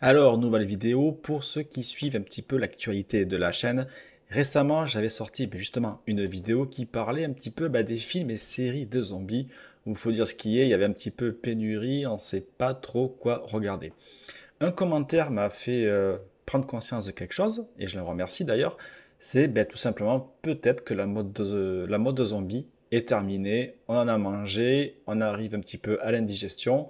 Alors, nouvelle vidéo pour ceux qui suivent un petit peu l'actualité de la chaîne. Récemment, j'avais sorti justement une vidéo qui parlait un petit peu des films et séries de zombies. Où il faut dire ce qui est, il y avait un petit peu pénurie, on ne sait pas trop quoi regarder. Un commentaire m'a fait prendre conscience de quelque chose, et je le remercie d'ailleurs. C'est tout simplement peut-être que la mode de zombie est terminée, on en a mangé, on arrive un petit peu à l'indigestion.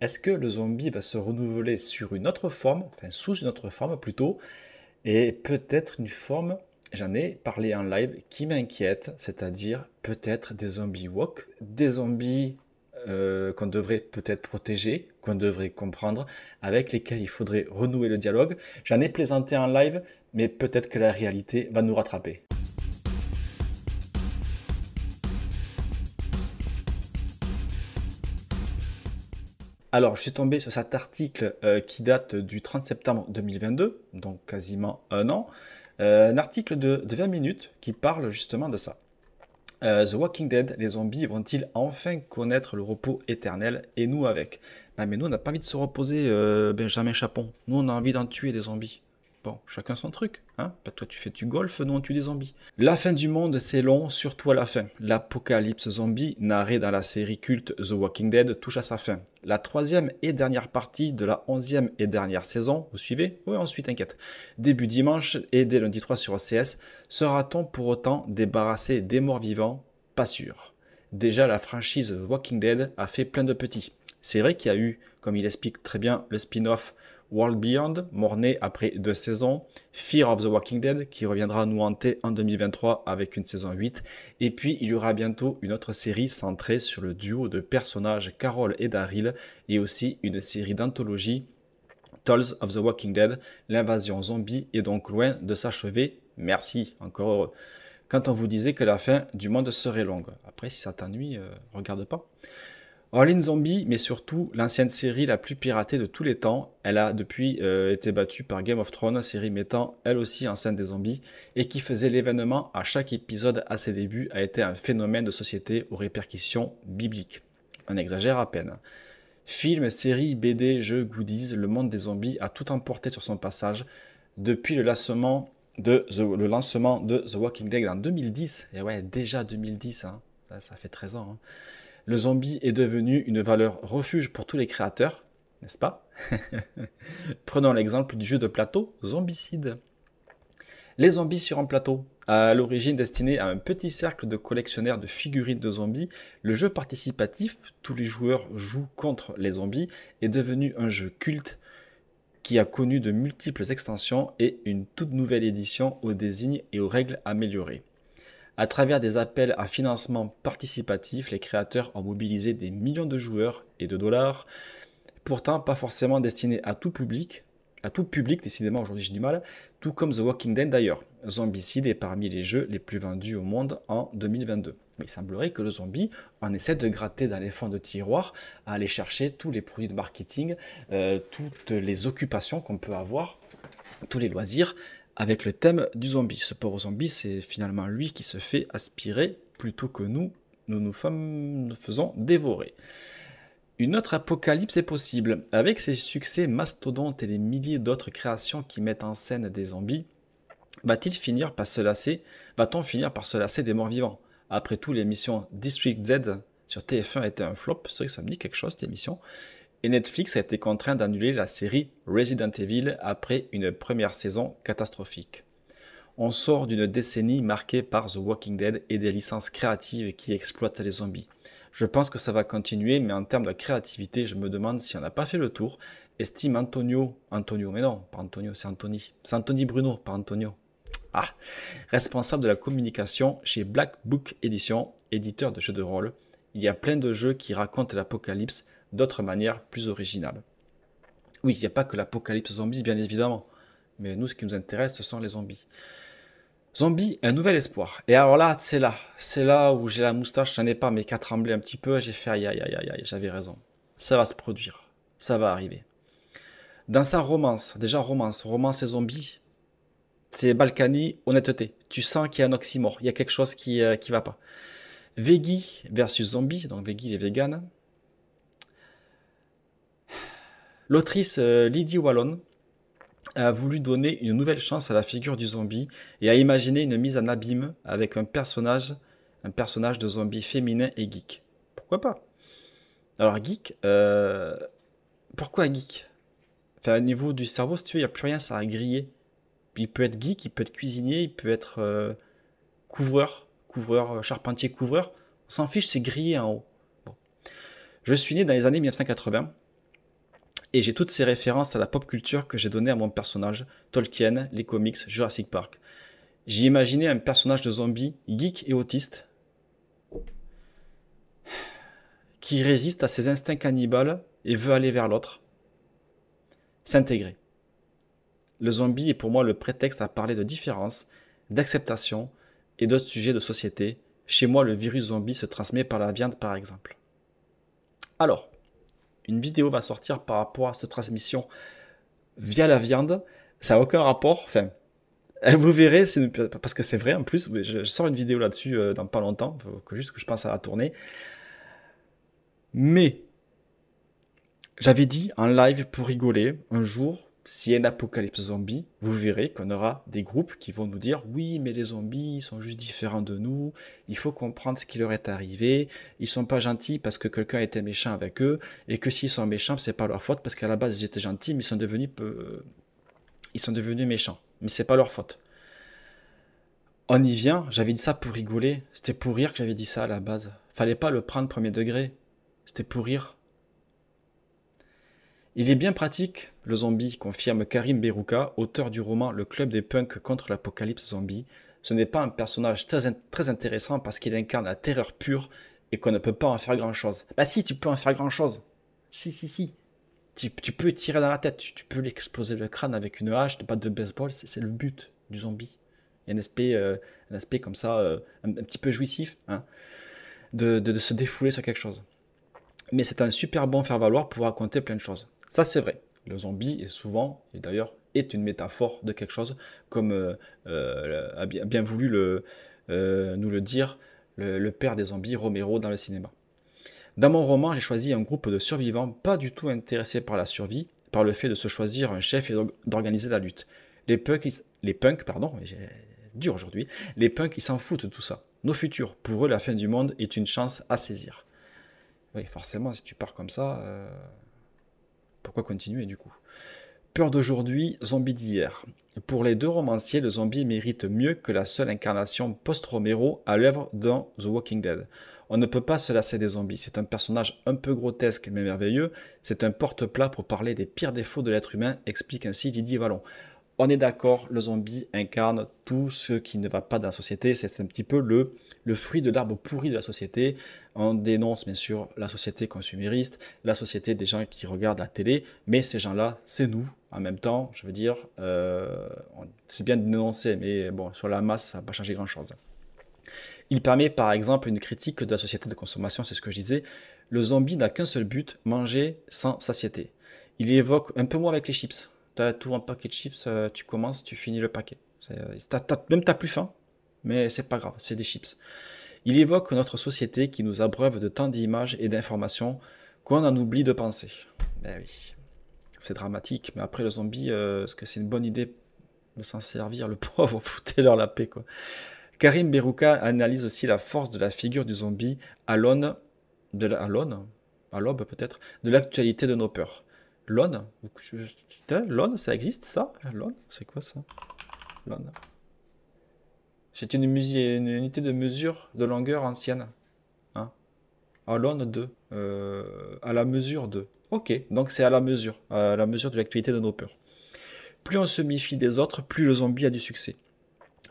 Est-ce que le zombie va se renouveler sur une autre forme, enfin sous une autre forme plutôt, et peut-être une forme, j'en ai parlé en live, qui m'inquiète, c'est-à-dire peut-être des zombies woke, des zombies qu'on devrait peut-être protéger, qu'on devrait comprendre, avec lesquels il faudrait renouer le dialogue. J'en ai plaisanté en live, mais peut-être que la réalité va nous rattraper. Alors, je suis tombé sur cet article qui date du 30 septembre 2022, donc quasiment un an. Un article de 20 minutes qui parle justement de ça. The Walking Dead, les zombies vont-ils enfin connaître le repos éternel et nous avec? Mais nous, on n'a pas envie de se reposer, Benjamin Chapon. Nous, on a envie d'en tuer des zombies. Bon, chacun son truc, hein. Toi, tu fais du golf, nous, on tue des zombies. La fin du monde, c'est long, surtout à la fin. L'apocalypse zombie, narré dans la série culte The Walking Dead, touche à sa fin. La troisième et dernière partie de la 11e et dernière saison, vous suivez? Oui, ensuite, t'inquiète. Début dimanche et dès lundi 3 sur OCS, sera-t-on pour autant débarrassé des morts vivants? Pas sûr. Déjà, la franchise Walking Dead a fait plein de petits. C'est vrai qu'il y a eu, comme il explique très bien, le spin-off World Beyond, mort-né après 2 saisons, Fear of the Walking Dead, qui reviendra nous hanter en 2023 avec une saison 8, et puis il y aura bientôt une autre série centrée sur le duo de personnages Carol et Daryl, et aussi une série d'anthologie Tales of the Walking Dead. L'invasion zombie est donc loin de s'achever. Merci, encore heureux. Quand on vous disait que la fin du monde serait longue. Après, si ça t'ennuie, regarde pas. All in Zombie, mais surtout l'ancienne série la plus piratée de tous les temps. Elle a depuis été battue par Game of Thrones, série mettant elle aussi en scène des zombies, et qui faisait l'événement à chaque épisode à ses débuts, a été un phénomène de société aux répercussions bibliques. On exagère à peine. Films, séries, BD, jeux, goodies, le monde des zombies a tout emporté sur son passage depuis le lancement de The Walking Dead en 2010. Et ouais, déjà 2010, hein. Ça fait 13 ans, hein. Le zombie est devenu une valeur refuge pour tous les créateurs, n'est-ce pas? Prenons l'exemple du jeu de plateau Zombicide. Les zombies sur un plateau. À l'origine destiné à un petit cercle de collectionneurs de figurines de zombies, le jeu participatif, tous les joueurs jouent contre les zombies, est devenu un jeu culte qui a connu de multiples extensions et une toute nouvelle édition aux désignes et aux règles améliorées. À travers des appels à financement participatif, les créateurs ont mobilisé des millions de joueurs et de dollars, pourtant pas forcément destinés à tout public, décidément aujourd'hui j'ai du mal, tout comme The Walking Dead d'ailleurs. Zombicide est parmi les jeux les plus vendus au monde en 2022. Mais il semblerait que le zombie, on essaie de gratter dans les fonds de tiroir, à aller chercher tous les produits de marketing, toutes les occupations qu'on peut avoir, tous les loisirs, avec le thème du zombie. Ce pauvre zombie, c'est finalement lui qui se fait aspirer plutôt que nous faisons dévorer. Une autre apocalypse est possible. Avec ses succès mastodontes et les milliers d'autres créations qui mettent en scène des zombies, va-t-on finir par se lasser des morts vivants? Après tout, l'émission District Z sur TF1 était un flop, c'est vrai que ça me dit quelque chose cette émission, et Netflix a été contraint d'annuler la série Resident Evil après une première saison catastrophique. On sort d'une décennie marquée par The Walking Dead et des licences créatives qui exploitent les zombies. Je pense que ça va continuer, mais en termes de créativité, je me demande si on n'a pas fait le tour. Estime Antonio, mais non, pas Antonio, c'est Anthony. C'est Anthony Bruno, pas Antonio. Ah, responsable de la communication chez Black Book Edition, éditeur de jeux de rôle. Il y a plein de jeux qui racontent l'apocalypse d'autres manières plus originales. Oui, il n'y a pas que l'apocalypse zombie, bien évidemment. Mais nous, ce qui nous intéresse, ce sont les zombies. Zombie, un nouvel espoir. Et alors là, c'est là où j'ai la moustache, j'en ai pas, mais qu'à trembler un petit peu, j'ai fait aïe aïe aïe aïe aïe, j'avais raison. Ça va se produire, ça va arriver. Dans sa romance, déjà romance et zombie, c'est Balkany, honnêteté. Tu sens qu'il y a un oxymore, il y a quelque chose qui va pas. Veggie versus zombie, donc Veggie est végane. L'autrice Lydie Wallon a voulu donner une nouvelle chance à la figure du zombie et a imaginé une mise en abîme avec un personnage de zombie féminin et geek. Pourquoi pas? Alors geek, pourquoi geek? Enfin, au niveau du cerveau, si tu veux, il n'y a plus rien, ça a grillé. Il peut être geek, il peut être cuisinier, il peut être couvreur, charpentier couvreur. On s'en fiche, c'est grillé en haut. Bon. Je suis né dans les années 1980 et j'ai toutes ces références à la pop culture que j'ai données à mon personnage, Tolkien, les comics, Jurassic Park. J'ai imaginé un personnage de zombie, geek et autiste, qui résiste à ses instincts cannibales et veut aller vers l'autre, s'intégrer. Le zombie est pour moi le prétexte à parler de différence, d'acceptation et d'autres sujets de société. Chez moi, le virus zombie se transmet par la viande, par exemple. Alors, une vidéo va sortir par rapport à cette transmission via la viande. Ça n'a aucun rapport. Enfin, vous verrez, parce que c'est vrai en plus. Je sors une vidéo là-dessus dans pas longtemps. Il faut juste que je pense à la tourner. Mais, j'avais dit en live pour rigoler, un jour, s'il y a un apocalypse zombie, vous verrez qu'on aura des groupes qui vont nous dire oui, mais les zombies ils sont juste différents de nous, il faut comprendre ce qui leur est arrivé, ils sont pas gentils parce que quelqu'un était méchant avec eux, et que s'ils sont méchants, c'est pas leur faute parce qu'à la base ils étaient gentils, mais ils sont devenus méchants. Mais c'est pas leur faute. On y vient, j'avais dit ça pour rigoler, c'était pour rire que j'avais dit ça à la base. Fallait pas le prendre premier degré, c'était pour rire. Il est bien pratique, le zombie, confirme Karim Berouka, auteur du roman Le Club des punks contre l'apocalypse zombie. Ce n'est pas un personnage très intéressant parce qu'il incarne la terreur pure et qu'on ne peut pas en faire grand-chose. Bah si, tu peux en faire grand-chose. Si. Tu peux tirer dans la tête, tu peux l'exploser le crâne avec une hache, une batte de baseball, c'est le but du zombie. Il y a un aspect comme ça, un petit peu jouissif, hein, de se défouler sur quelque chose. Mais c'est un super bon faire-valoir pour raconter plein de choses. Ça, c'est vrai. Le zombie est souvent, et d'ailleurs, est une métaphore de quelque chose, comme a bien voulu nous le dire le père des zombies, Romero, dans le cinéma. Dans mon roman, j'ai choisi un groupe de survivants pas du tout intéressés par la survie, par le fait de se choisir un chef et d'organiser la lutte. Les punks, pardon, dur aujourd'hui, les punks, ils s'en foutent de tout ça. Nos futurs, pour eux, la fin du monde est une chance à saisir. Oui, forcément, si tu pars comme ça, pourquoi continuer du coup? Peur d'aujourd'hui, zombie d'hier. Pour les deux romanciers, le zombie mérite mieux que la seule incarnation post-Romero à l'œuvre dans The Walking Dead. On ne peut pas se lasser des zombies. C'est un personnage un peu grotesque mais merveilleux. C'est un porte-plat pour parler des pires défauts de l'être humain, explique ainsi Lydie Vallon. On est d'accord, le zombie incarne tout ce qui ne va pas dans la société. C'est un petit peu le fruit de l'arbre pourri de la société. On dénonce bien sûr la société consumériste, la société des gens qui regardent la télé, mais ces gens-là, c'est nous. En même temps, je veux dire, c'est bien de dénoncer, mais bon, sur la masse, ça va pas changer grand-chose. Il permet par exemple une critique de la société de consommation, c'est ce que je disais. Le zombie n'a qu'un seul but, manger sans satiété. Il évoque un peu moins avec les chips. Tu un paquet de chips, tu commences, tu finis le paquet. Même t'as plus faim, mais c'est pas grave, c'est des chips. Il évoque notre société qui nous abreuve de tant d'images et d'informations qu'on en oublie de penser. Ben oui, c'est dramatique, mais après le zombie, est-ce que c'est une bonne idée de s'en servir? Le pauvre, foutez-leur la paix, quoi. Karim Berouka analyse aussi la force de la figure du zombie à l'aune, à l'aube peut-être, de l'actualité de nos peurs. L'aune, l'aune, ça existe ça? L'aune, c'est quoi ça? L'aune. C'est une unité de mesure de longueur ancienne. Hein? À l'aune de. À la mesure de. Ok, donc c'est à la mesure de l'actualité de nos peurs. Plus on se méfie des autres, plus le zombie a du succès.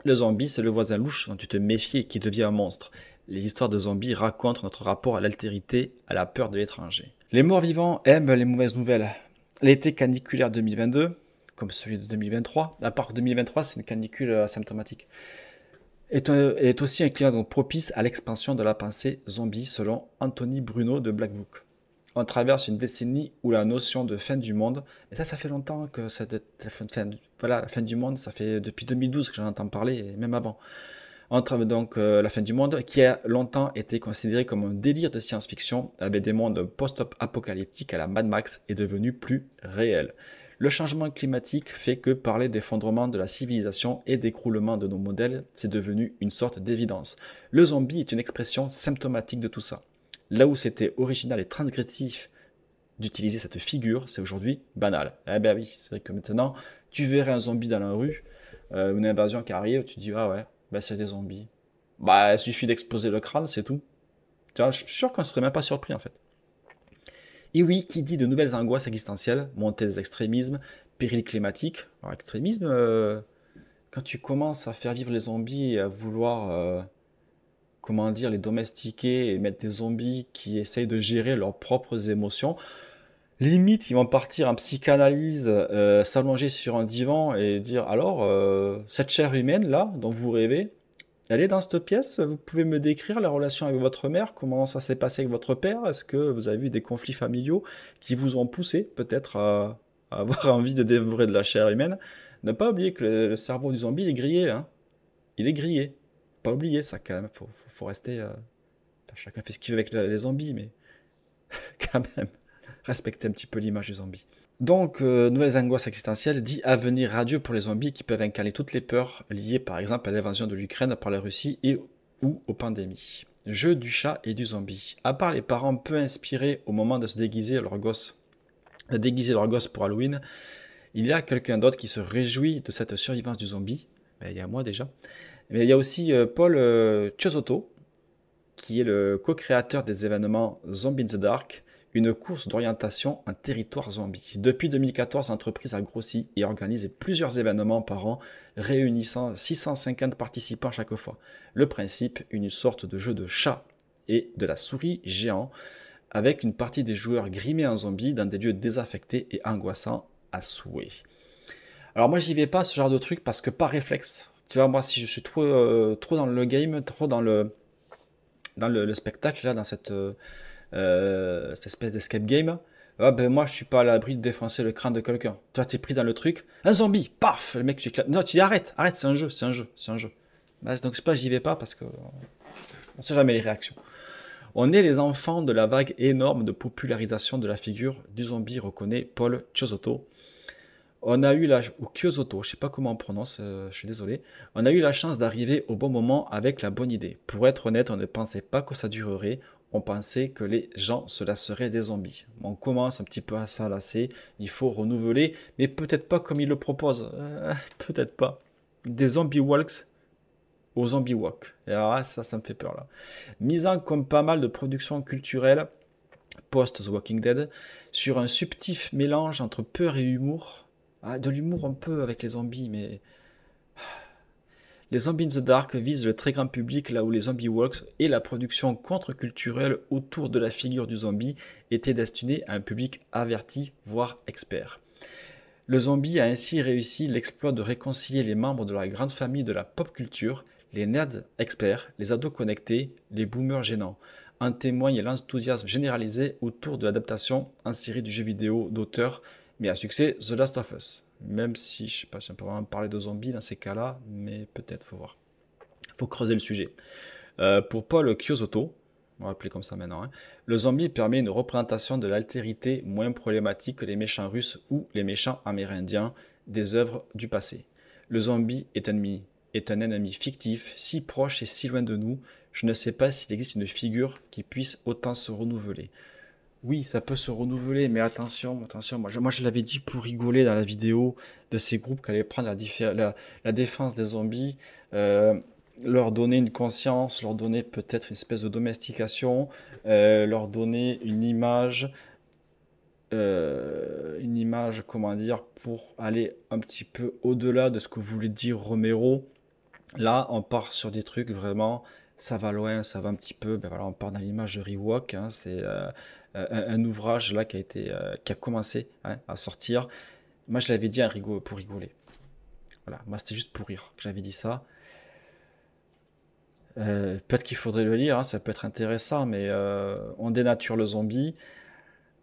Le zombie, c'est le voisin louche dont tu te méfies et qui devient un monstre. Les histoires de zombies racontent notre rapport à l'altérité, à la peur de l'étranger. Les morts vivants aiment les mauvaises nouvelles. L'été caniculaire 2022, comme celui de 2023, à part 2023, c'est une canicule asymptomatique, est aussi un climat donc propice à l'expansion de la pensée zombie selon Anthony Bruno de Black Book. On traverse une décennie où la notion de fin du monde, et ça fait longtemps que la fin du monde, ça fait depuis 2012 que j'en entends parler, et même avant. Donc la fin du monde, qui a longtemps été considéré comme un délire de science-fiction, avec des mondes post-apocalyptiques à la Mad Max, est devenu plus réel. Le changement climatique fait que parler d'effondrement de la civilisation et d'écroulement de nos modèles, c'est devenu une sorte d'évidence. Le zombie est une expression symptomatique de tout ça. Là où c'était original et transgressif d'utiliser cette figure, c'est aujourd'hui banal. Eh ben oui, c'est vrai que maintenant, tu verrais un zombie dans la rue, une invasion qui arrive, tu dis, ah ouais, ben c'est des zombies. Bah, il suffit d'exploser le crâne, c'est tout. Tu vois, je suis sûr qu'on serait même pas surpris en fait. Et oui, qui dit de nouvelles angoisses existentielles, montée des extrémismes, péril climatique. Alors, extrémisme, quand tu commences à faire vivre les zombies et à vouloir, comment dire, les domestiquer et mettre des zombies qui essayent de gérer leurs propres émotions, limite, ils vont partir en psychanalyse, s'allonger sur un divan et dire, alors, cette chair humaine là, dont vous rêvez, elle est dans cette pièce, vous pouvez me décrire la relation avec votre mère, comment ça s'est passé avec votre père, est-ce que vous avez eu des conflits familiaux qui vous ont poussé peut-être à avoir envie de dévorer de la chair humaine. Ne pas oublier que le cerveau du zombie il est grillé, hein. Il est grillé. Pas oublier ça quand même, faut rester... enfin, chacun fait ce qu'il veut avec les zombies, mais quand même, respecter un petit peu l'image du zombie. Donc, nouvelles angoisses existentielles dit avenir radieux pour les zombies qui peuvent incarner toutes les peurs liées par exemple à l'invasion de l'Ukraine par la Russie et ou aux pandémies. Jeu du chat et du zombie. À part les parents peu inspirés au moment de se déguiser leur gosse pour Halloween, il y a quelqu'un d'autre qui se réjouit de cette survivance du zombie. Ben, il y a moi déjà. Mais il y a aussi Paul Chiosotto, qui est le co-créateur des événements Zombie in the Dark, une course d'orientation en territoire zombie. Depuis 2014, l'entreprise a grossi et organise plusieurs événements par an, réunissant 650 participants chaque fois. Le principe, une sorte de jeu de chat et de la souris géant, avec une partie des joueurs grimés en zombies dans des lieux désaffectés et angoissants à souhait. Alors moi j'y vais pas ce genre de truc parce que par réflexe, tu vois, moi si je suis trop dans le game, trop dans le spectacle, là, dans cette espèce d'escape game, ah ben moi je suis pas à l'abri de défoncer le crâne de quelqu'un. Toi t'es pris dans le truc, un zombie, paf, le mec tu éclates. Non, tu dis arrête, c'est un jeu, c'est un jeu. Bah, donc c'est pas j'y vais pas parce que on sait jamais les réactions. On est les enfants de la vague énorme de popularisation de la figure du zombie, reconnaît Paul Chiosotto. On a eu ou Chiosotto, je sais pas comment on prononce, je suis désolé. On a eu la chance d'arriver au bon moment avec la bonne idée. Pour être honnête, on ne pensait pas que ça durerait. On pensait que les gens se lasseraient des zombies. On commence un petit peu à s'en lasser. Il faut renouveler, mais peut-être pas comme il le propose. Peut-être pas. Des zombie walks aux zombie walk. Et alors ça me fait peur là. Misant comme pas mal de productions culturelles post-The Walking Dead sur un subtil mélange entre peur et humour. Ah, de l'humour un peu avec les zombies, mais les Zombies in the Dark visent le très grand public là où les Zombie Walks et la production contre-culturelle autour de la figure du zombie étaient destinés à un public averti, voire expert. Le zombie a ainsi réussi l'exploit de réconcilier les membres de la grande famille de la pop culture, les nerds experts, les ados connectés, les boomers gênants. En témoigne l'enthousiasme généralisé autour de l'adaptation en série du jeu vidéo d'auteur, mais à succès, The Last of Us. Même si, je sais pas si on peut vraiment parler de zombies dans ces cas-là, mais peut-être, faut voir. Faut creuser le sujet. Pour Paul Chiosotto, on va l'appeler comme ça maintenant, hein, le zombie permet une représentation de l'altérité moins problématique que les méchants russes ou les méchants amérindiens des œuvres du passé. Le zombie est un ennemi fictif, si proche et si loin de nous, je ne sais pas s'il existe une figure qui puisse autant se renouveler. Oui, ça peut se renouveler, mais attention, moi je l'avais dit pour rigoler dans la vidéo de ces groupes qui allaient prendre la défense des zombies, leur donner une conscience, leur donner peut-être une espèce de domestication, leur donner une image, comment dire, pour aller un petit peu au-delà de ce que voulait dire Romero. Là, on part sur des trucs vraiment, ça va loin, ça va un petit peu. Ben voilà, on part dans l'image de Rewalk, hein, c'est un ouvrage là qui a commencé, hein, à sortir. Moi, je l'avais dit pour rigoler. Voilà, moi c'était juste pour rire que j'avais dit ça. Peut-être qu'il faudrait le lire, hein, ça peut être intéressant, mais on dénature le zombie.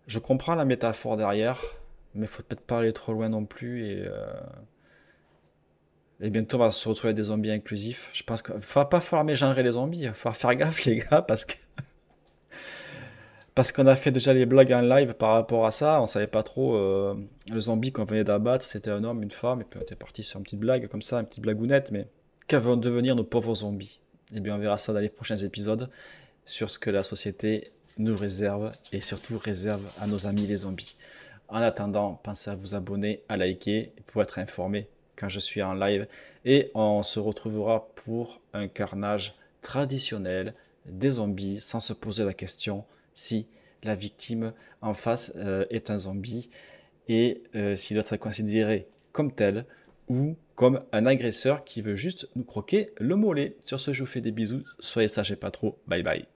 Je comprends la métaphore derrière, mais faut peut-être pas aller trop loin non plus. Et bientôt, on va se retrouver avec des zombies inclusifs. Je pense qu'il ne va pas falloir mégenrer les zombies. Il va falloir faire gaffe, les gars, Parce qu'on a fait déjà les blagues en live par rapport à ça, on savait pas trop le zombie qu'on venait d'abattre, c'était un homme, une femme, et puis on était parti sur une petite blague comme ça, une petite blagounette, mais que vont devenir nos pauvres zombies? Eh bien, on verra ça dans les prochains épisodes sur ce que la société nous réserve et surtout réserve à nos amis les zombies. En attendant, pensez à vous abonner, à liker pour être informé quand je suis en live et on se retrouvera pour un carnage traditionnel des zombies sans se poser la question si la victime en face est un zombie et s'il doit être considéré comme tel ou comme un agresseur qui veut juste nous croquer le mollet. Sur ce, je vous fais des bisous, soyez sages et pas trop, bye bye.